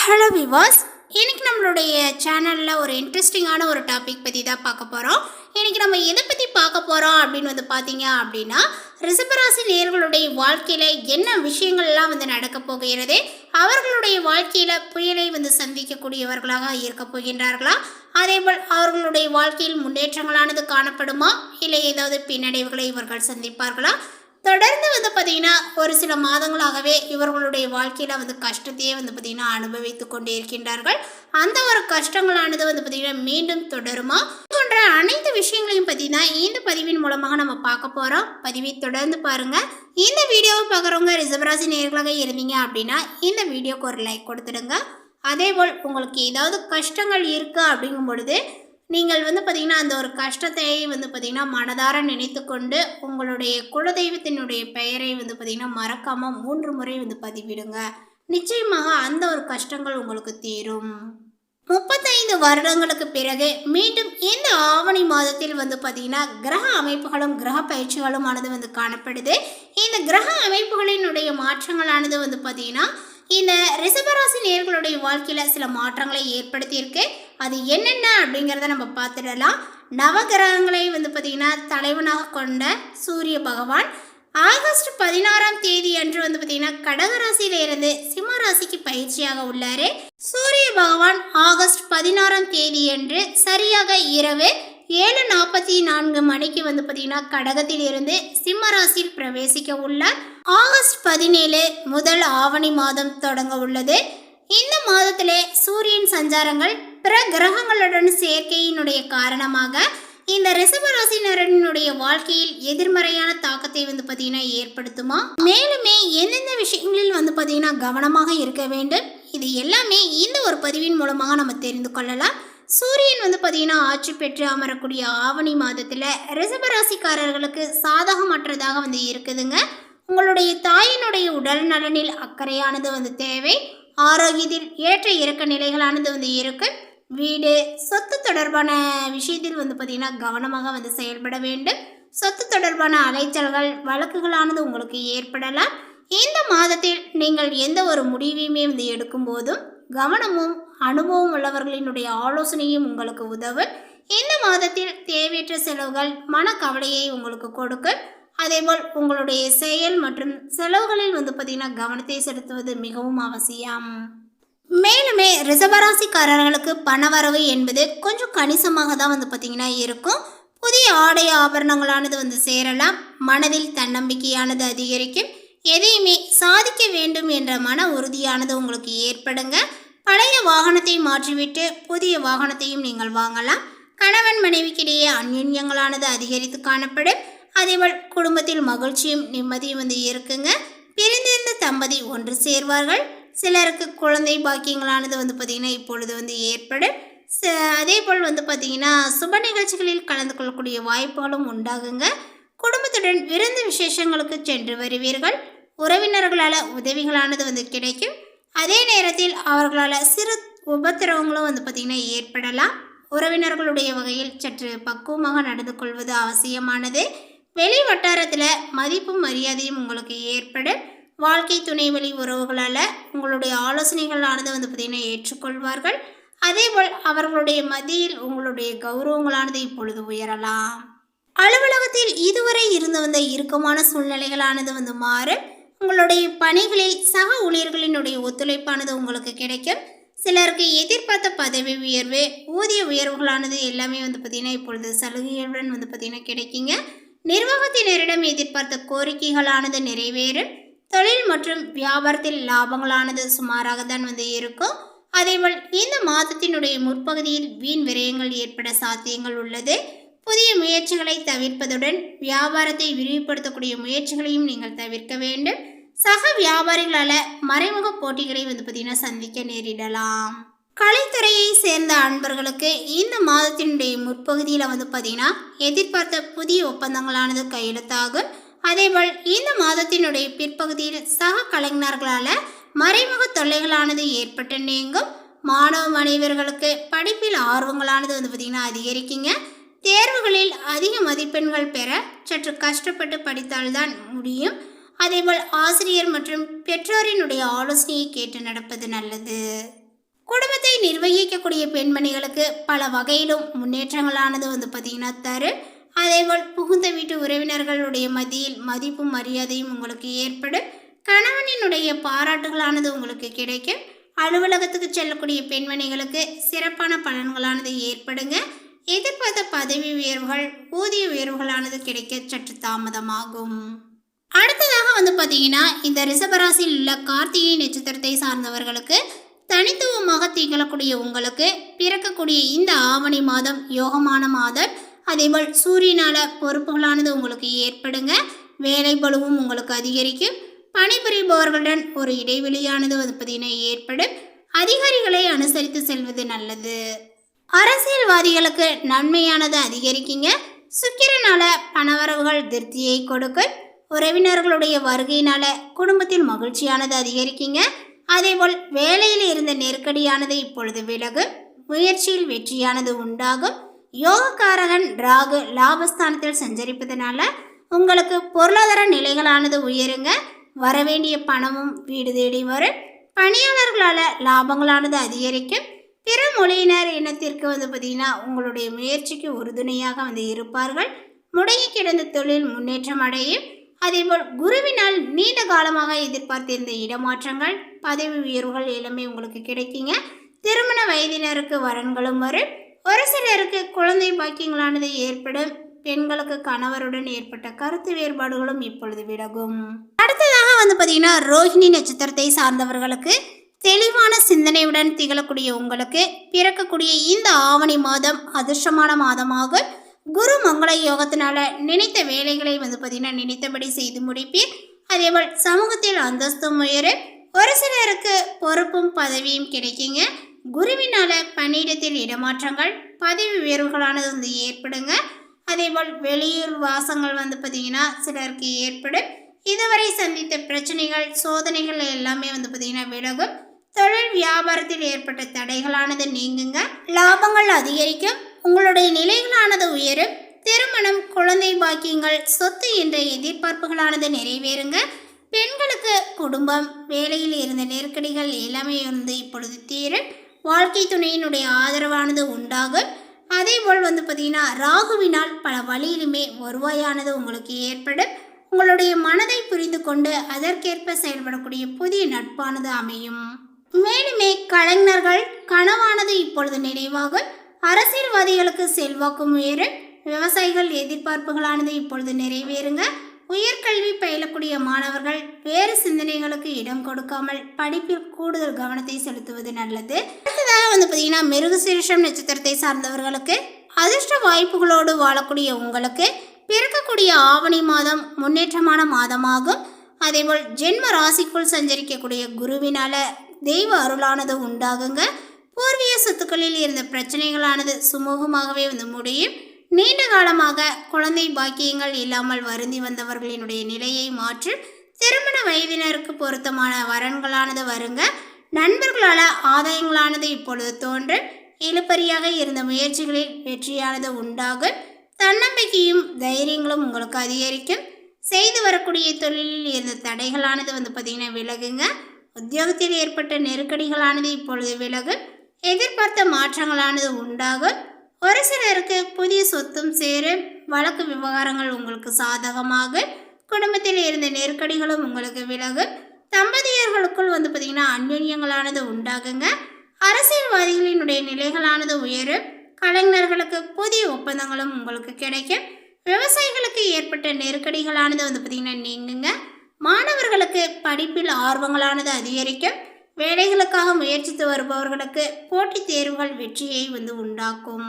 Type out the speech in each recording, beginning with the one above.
Hello விவாஸ், இன்றைக்கி நம்மளுடைய சேனலில் ஒரு இன்ட்ரெஸ்டிங்கான ஒரு டாபிக் பற்றி தான் பார்க்க போகிறோம். இன்றைக்கி நம்ம எதை பற்றி பார்க்க போகிறோம் அப்படின்னு பார்த்தீங்க அப்படின்னா, ரிஷபராசி நேயர்களுடைய வாழ்க்கையில் என்ன விஷயங்கள்லாம் நடக்க போகிறது, அவர்களுடைய வாழ்க்கையில் புயலை சந்திக்கக்கூடியவர்களாக இருக்க போகின்றார்களா, அதேபோல் அவர்களுடைய வாழ்க்கையில் முன்னேற்றங்களானது காணப்படுமா, இல்லை ஏதாவது பின்னடைவுகளை இவர்கள் சந்திப்பார்களா, தொடர்ந்து பார்த்தீங்கன்னா ஒரு சில மாதங்களாகவே இவர்களுடைய வாழ்க்கையில் கஷ்டத்தையே பார்த்தீங்கன்னா அனுபவித்து கொண்டே இருக்கின்றார்கள். அந்த ஒரு கஷ்டங்களானது பார்த்தீங்கன்னா மீண்டும் தொடருமா போன்ற அனைத்து விஷயங்களையும் பற்றி தான் இந்த பதிவின் மூலமாக நம்ம பார்க்க போகிறோம். பதிவை தொடர்ந்து பாருங்கள். இந்த வீடியோவை பார்க்குறவங்க ரிஷபராசி நேயர்களாக இருந்தீங்க அப்படின்னா இந்த வீடியோக்கு ஒரு லைக் கொடுத்துடுங்க. அதேபோல் உங்களுக்கு ஏதாவது கஷ்டங்கள் இருக்குது அப்படிங்கும் பொழுது நீங்கள் பார்த்தீங்கன்னா அந்த ஒரு கஷ்டத்தை பார்த்தீங்கன்னா மனதார நினைத்து கொண்டு உங்களுடைய குலதெய்வத்தினுடைய பெயரை பார்த்தீங்கன்னா மறக்காமல் 3 முறை பதிவிடுங்க. நிச்சயமாக அந்த ஒரு கஷ்டங்கள் உங்களுக்கு தீரும். 35 வருடங்களுக்கு பிறகு மீண்டும் இந்த ஆவணி மாதத்தில் பார்த்தீங்கன்னா கிரக அமைப்புகளும் கிரக பயிற்சிகளும் ஆனது காணப்படுது. இந்த கிரக அமைப்புகளினுடைய மாற்றங்களானது பார்த்தீங்கன்னா இந்த ரிஷபராசி நேயர்களுடைய வாழ்க்கையில் சில மாற்றங்களை ஏற்படுத்தியிருக்கு. அது என்னென்ன அப்படிங்கிறத நம்ம பார்த்துடலாம். நவகிரகங்களை பார்த்தீங்கன்னா தலைவனாக கொண்ட சூரிய பகவான் ஆகஸ்ட் 16ஆம் தேதி அன்று பார்த்தீங்கன்னா கடகராசியிலிருந்து சிம்ம ராசிக்கு பயிற்சியாக உள்ளார். சூரிய பகவான் ஆகஸ்ட் 16ஆம் தேதி அன்று சரியாக இரவு 7:44 மணிக்கு பார்த்தீங்கன்னா கடகத்தில் இருந்து சிம்ம ராசியில் பிரவேசிக்க உள்ளார். ஆகஸ்ட் 17 முதல் ஆவணி மாதம் தொடங்க உள்ளது. இந்த மாதத்திலே சூரியன் சஞ்சாரங்கள் பிற கிரகங்களுடன் சேர்க்கையினுடைய காரணமாக இந்த ரிஷபராசினரினுடைய வாழ்க்கையில் எதிர்மறையான தாக்கத்தை பார்த்தீங்கன்னா ஏற்படுத்துமா. மேலுமே எந்தெந்த விஷயங்களில் பார்த்தீங்கன்னா கவனமாக இருக்க வேண்டும், இது எல்லாமே இந்த ஒரு பதிவின் மூலமாக நம்ம தெரிந்து கொள்ளலாம். சூரியன் பார்த்தீங்கன்னா ஆட்சி பெற்று அமரக்கூடிய ஆவணி மாதத்தில் ரிஷபராசிக்காரர்களுக்கு சாதகமற்றதாக இருக்குதுங்க. உங்களுடைய தாயினுடைய உடல் நலனில் அக்கறையானது தேவை. ஆரோக்கியத்தில் ஏற்ற இறக்க நிலைகளானது இருக்கு. வீடு சொத்து தொடர்பான விஷயத்தில் பார்த்தீங்கன்னா கவனமாக செயல்பட வேண்டும். சொத்து தொடர்பான அலைச்சல்கள் வழக்குகளானது உங்களுக்கு ஏற்படலாம். இந்த மாதத்தில் நீங்கள் எந்த ஒரு முடிவையுமே எடுக்கும் போதும் கவனமும் அனுபவம் உள்ளவர்களினுடைய ஆலோசனையும் உங்களுக்கு உதவும். இந்த மாதத்தில் தேவையற்ற செலவுகள் மனக்கவலையை உங்களுக்கு கொடுக்கும். அதேபோல் உங்களுடைய செயல் மற்றும் செலவுகளில் பார்த்தீங்கன்னா கவனத்தை செலுத்துவது மிகவும் அவசியம். மேலுமே ரிஷபராசிக்காரர்களுக்கு பணவரவு என்பது கொஞ்சம் கணிசமாக தான் பார்த்தீங்கன்னா இருக்கும். புதிய ஆடை ஆபரணங்களானது சேரலாம். மனதில் தன்னம்பிக்கையானது அதிகரிக்கும். எதையுமே சாதிக்க வேண்டும் என்ற மன உறுதியானது உங்களுக்கு ஏற்படுங்க. பழைய வாகனத்தை மாற்றிவிட்டு புதிய வாகனத்தையும் நீங்கள் வாங்கலாம். கணவன் மனைவிக்கிடையே அந்யுன்யங்களானது அதிகரித்து காணப்படும். அதேபோல் குடும்பத்தில் மகிழ்ச்சியும் நிம்மதியும் இருக்குங்க. பிரிந்திருந்த தம்பதி ஒன்று சேர்வார்கள். சிலருக்கு குழந்தை பாக்கியங்களானது பார்த்தீங்கன்னா இப்பொழுது ஏற்படும். அதேபோல் பார்த்தீங்கன்னா சுப நிகழ்ச்சிகளில் கலந்து கொள்ளக்கூடிய வாய்ப்புகளும் உண்டாகுங்க. குடும்பத்துடன் விருந்து விசேஷங்களுக்கு சென்று வருவீர்கள். உறவினர்களால் உதவிகளானது கிடைக்கும். அதே நேரத்தில் அவர்களால் சிறு உபத்திரவங்களும் பார்த்தீங்கன்னா ஏற்படலாம். உறவினர்களுடைய வகையில் சற்று பக்குவமாக நடந்து கொள்வது அவசியமானது. வெளி வட்டாரத்தில் மதிப்பும் மரியாதையும் உங்களுக்கு ஏற்படும். வாழ்க்கை துணை வழி உறவுகளால் உங்களுடைய ஆலோசனைகளானது பார்த்தீங்கன்னா ஏற்றுக்கொள்வார்கள். அதேபோல் அவர்களுடைய மத்தியில் உங்களுடைய கௌரவங்களானது இப்பொழுது உயரலாம். அலுவலகத்தில் இதுவரை இருந்து வந்த இறுக்கமான சூழ்நிலைகளானது மாறும். உங்களுடைய பணிகளில் சக ஊழியர்களினுடைய ஒத்துழைப்பானது உங்களுக்கு கிடைக்கும். சிலருக்கு எதிர்பார்த்த பதவி உயர்வு ஊதிய உயர்வுகளானது எல்லாமே பார்த்தீங்கன்னா இப்பொழுது சலுகைகளுடன் பார்த்தீங்கன்னா கிடைக்குங்க. நிர்வாகத்தினரிடம் எதிர்பார்த்த கோரிக்கைகளானது நிறைவேறும். தொழில் மற்றும் வியாபாரத்தில் லாபங்களானது சுமாராக தான் இருக்கும். அதேபோல் இந்த மாதத்தினுடைய முற்பகுதியில் வீண் விரயங்கள் ஏற்பட சாத்தியங்கள் உள்ளது. புதிய முயற்சிகளை தவிர்ப்பதுடன் வியாபாரத்தை விரிவுபடுத்தக்கூடிய முயற்சிகளையும் நீங்கள் தவிர்க்க வேண்டும். சக வியாபாரிகளால் மறைமுக போட்டிகளை பார்த்தீங்கன்னா சந்திக்க நேரிடலாம். கலைத்துறையை சேர்ந்த அன்பர்களுக்கு இந்த மாதத்தினுடைய முற்பகுதியில் பார்த்தீங்கன்னா எதிர்பார்த்த புதிய ஒப்பந்தங்களானது கையெழுத்தாகும். அதேபோல் இந்த மாதத்தினுடைய பிற்பகுதியில் சக கலைஞர்களால் மறைமுக தொல்லைகளானது ஏற்பட்டு நீங்கும். மாணவ மாணவியர்களுக்கு படிப்பில் ஆர்வங்களானது பார்த்தீங்கன்னா அதிகரிக்குங்க. தேர்வுகளில் அதிக மதிப்பெண்கள் பெற சற்று கஷ்டப்பட்டு படித்தால்தான் முடியும். அதேபோல் ஆசிரியர் மற்றும் பெற்றோரினுடைய ஆலோசனையை கேட்டு நடப்பது நல்லது. குடும்பத்தை நிர்வகிக்கக்கூடிய பெண்மணிகளுக்கு பல வகையிலும் முன்னேற்றங்களானது பார்த்திங்கன்னா தரும். அதேபோல் புகுந்த வீட்டு உறவினர்களுடைய மத்தியில் மதிப்பும் மரியாதையும் உங்களுக்கு ஏற்படும். கணவனினுடைய பாராட்டுகளானது உங்களுக்கு கிடைக்கும். அலுவலகத்துக்கு செல்லக்கூடிய பெண்மணிகளுக்கு சிறப்பான பலன்களானது ஏற்படுங்க. எதிர்பார்த்த பதவி உயர்வுகள் ஊதிய உயர்வுகளானது கிடைக்க சற்று தாமதமாகும். அடுத்ததாக பார்த்தீங்கன்னா இந்த ரிஷபராசியில் உள்ள கார்த்திகை நட்சத்திரத்தை சார்ந்தவர்களுக்கு தனித்துவமாக திகழக்கூடிய உங்களுக்கு பிறக்கக்கூடிய இந்த ஆவணி மாதம் யோகமான மாதம். அதேபோல் சூரியனால பொறுப்புகளானது உங்களுக்கு ஏற்படுங்க. வேலை பளுவும் உங்களுக்கு அதிகரிக்கும். பணிபுரிபவர்களுடன் ஒரு இடைவெளியானது பார்த்தீங்கன்னா ஏற்படும். அதிகாரிகளை அனுசரித்து செல்வது நல்லது. அரசியல்வாதிகளுக்கு நன்மையானது அதிகரிக்குங்க. சுக்கிரனால பணவரவுகள் திருப்தியை கொடுக்கும். உறவினர்களுடைய வருகையினால குடும்பத்தில் மகிழ்ச்சியானது அதிகரிக்குங்க. அதேபோல் வேலையில் இருந்த நெருக்கடியானது இப்பொழுது விலகும். முயற்சியில் வெற்றியானது உண்டாகும். யோகக்காரகன் ராகு லாபஸ்தானத்தில் சஞ்சரிப்பதனால உங்களுக்கு பொருளாதார நிலைகளானது உயருங்க. வரவேண்டிய பணமும் வீடு தேடி வரும். பணியாளர்களால் லாபங்களானது அதிகரிக்கும். பிற மொழியினர் இனத்திற்கு பார்த்தீங்கன்னா உங்களுடைய முயற்சிக்கு உறுதுணையாக இருப்பார்கள். முடங்கி கிடந்த தொழில் முன்னேற்றம் அடையும். அதேபோல் குருவினால் நீண்ட காலமாக எதிர்பார்த்திருந்த இடமாற்றங்கள் பதவி உயர்வுகள் எல்லாமே உங்களுக்கு கிடைக்குங்க. திருமண வயதினருக்கு வரன்களும் வரும். ஒரு சிலருக்கு குழந்தை பாக்கியங்களானது ஏற்படும். பெண்களுக்கு கணவருடன் ஏற்பட்ட கருத்து வேறுபாடுகளும் இப்பொழுது விலகும். அடுத்ததாக பார்த்தீங்கன்னா ரோஹிணி நட்சத்திரத்தை சார்ந்தவர்களுக்கு தெளிவான சிந்தனையுடன் திகழக்கூடிய உங்களுக்கு பிறக்கக்கூடிய இந்த ஆவணி மாதம் அதிர்ஷ்டமான மாதமாக குரு மங்கள யோகத்தினால நினைத்த வேலைகளை பார்த்தீங்கன்னா நினைத்தபடி செய்து முடிப்பீர். அதேபோல் சமூகத்தில் அந்தஸ்தும் உயரும். ஒரு சிலருக்கு பொறுப்பும் பதவியும் கிடைக்குங்க. குருவினால பணியிடத்தில் இடமாற்றங்கள் பதவி உயர்வுகளானது ஏற்படுங்க. அதேபோல் வெளியூர் வாசங்கள் பார்த்தீங்கன்னா சிலருக்கு ஏற்படும். இதுவரை சந்தித்த பிரச்சனைகள் சோதனைகள் எல்லாமே பார்த்தீங்கன்னா விலகும். தொழில் வியாபாரத்தில் ஏற்பட்ட தடைகளானது நீங்குங்க. லாபங்கள் அதிகரிக்கும். உங்களுடைய நிலைகளானது உயரும். திருமணம் குழந்தை பாக்கியங்கள் சொத்து என்ற எதிர்பார்ப்புகளானது நிறைவேறுங்க. பெண்களுக்கு குடும்பம் வேலையில் இருந்த நெருக்கடிகள் எல்லாமே இப்பொழுது தீரும். வாழ்க்கை துணையினுடைய ஆதரவானது உண்டாகும். அதேபோல் பார்த்தீங்கன்னா ராகுவினால் பல வழியிலுமே வருவாயானது உங்களுக்கு ஏற்படும். உங்களுடைய மனதை புரிந்து கொண்டு அதற்கேற்ப செயல்படக்கூடிய புதிய நட்பானது அமையும். மேலுமே கலைஞர்கள் கனவானது இப்பொழுது நினைவாகும். அரசியல்வாதிகளுக்கு செல்வாக்கும் உயரும். விவசாயிகள் எதிர்பார்ப்புகளானது இப்பொழுது நிறைவேறுங்க. உயர்கல்வி பயிலக்கூடிய மாணவர்கள் வேறு சிந்தனைகளுக்கு இடம் கொடுக்காமல் படிப்பில் கூடுதல் கவனத்தை செலுத்துவது நல்லது. அடுத்ததாக பார்த்தீங்கன்னா மிருகசீரிஷம் நட்சத்திரத்தை சார்ந்தவர்களுக்கு அதிர்ஷ்ட வாய்ப்புகளோடு வாழக்கூடிய உங்களுக்கு பிறக்கக்கூடிய ஆவணி மாதம் முன்னேற்றமான மாதமாகும். அதேபோல் ஜென்ம ராசிக்குள் சஞ்சரிக்கக்கூடிய குருவினால தெய்வ அருளானது உண்டாகுங்க. பூர்வீக சொத்துக்களில் இருந்த பிரச்சனைகளானது சுமூகமாகவே முடியும். நீண்ட காலமாக குழந்தை பாக்கியங்கள் இல்லாமல் வருந்தி வந்தவர்களினுடைய நிலையை மாற்றி திருமண வயதினருக்கு பொருத்தமான வரன்களானது வருங்க. நண்பர்களால் ஆதாயங்களானது இப்பொழுது தோன்றும். இழுபறியாக இருந்த முயற்சிகளில் வெற்றியானது உண்டாகும். தன்னம்பிக்கையும் தைரியங்களும் உங்களுக்கு அதிகரிக்கும். செய்து வரக்கூடிய தொழிலில் இருந்த தடைகளானது பார்த்தீங்கன்னா விலகுங்க. உத்தியோகத்தில் ஏற்பட்ட நெருக்கடிகளானது இப்பொழுது விலகும். எதிர்பார்த்த மாற்றங்களானது உண்டாகும். ஒரு சிலருக்கு புதிய சொத்தும் சேரும். வழக்கு விவகாரங்கள் உங்களுக்கு சாதகமாக. குடும்பத்தில் இருந்த நெருக்கடிகளும் உங்களுக்கு விலகும். தம்பதியர்களுக்குள் பார்த்தீங்கன்னா அந்யோன்யங்களானது உண்டாகுங்க. அரசியல்வாதிகளினுடைய நிலைகளானது உயரும். கலைஞர்களுக்கு புதிய ஒப்பந்தங்களும் உங்களுக்கு கிடைக்கும். விவசாயிகளுக்கு ஏற்பட்ட நெருக்கடிகளானது பார்த்தீங்கன்னா நீங்குங்க. மாணவர்களுக்கு படிப்பில் ஆர்வங்களானது அதிகரிக்கும். வேலைகளுக்காக முயற்சித்து வருபவர்களுக்கு போட்டித் தேர்வுகள் வெற்றியை உண்டாக்கும்.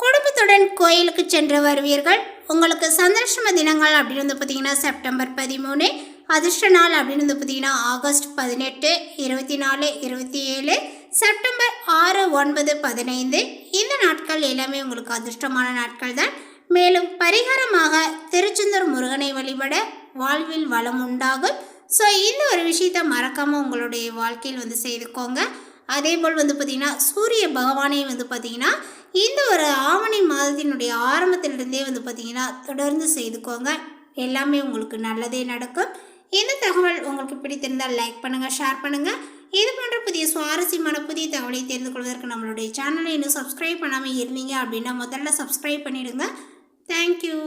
குடும்பத்துடன் கோயிலுக்கு சென்று வருவீர்கள். உங்களுக்கு சந்தோஷம தினங்கள் அப்படின்னு பார்த்தீங்கன்னா செப்டம்பர் 13. அதிர்ஷ்ட நாள் அப்படின்னு பார்த்தீங்கன்னா ஆகஸ்ட் 18, 24, 27, செப்டம்பர் 6, 9, 15. இந்த நாட்கள் எல்லாமே உங்களுக்கு அதிர்ஷ்டமான நாட்கள் தான். மேலும் பரிகாரமாக திருச்செந்தூர் முருகனை வழிபட வாழ்வில் வளம் உண்டாகும். ஸோ இந்த ஒரு விஷயத்தை மறக்காமல் உங்களுடைய வாழ்க்கையில் செய்துக்கோங்க. அதே போல் பார்த்திங்கன்னா சூரிய பகவானை பார்த்திங்கன்னா இந்த ஒரு ஆவணி மாதத்தினுடைய ஆரம்பத்திலிருந்தே பார்த்திங்கன்னா தொடர்ந்து செய்துக்கோங்க. எல்லாமே உங்களுக்கு நல்லதே நடக்கும். இந்த தகவல் உங்களுக்கு பிடித்திருந்தால் லைக் பண்ணுங்கள், ஷேர் பண்ணுங்கள். இது போன்ற புதிய சுவாரஸ்யமான புதிய தகவலை தெரிந்து கொள்வதற்கு நம்மளுடைய சேனலை இன்னும் சப்ஸ்கிரைப் பண்ணாமல் இருந்தீங்க அப்படின்னா முதல்ல சப்ஸ்கிரைப் பண்ணிவிடுங்க. தேங்க்யூ.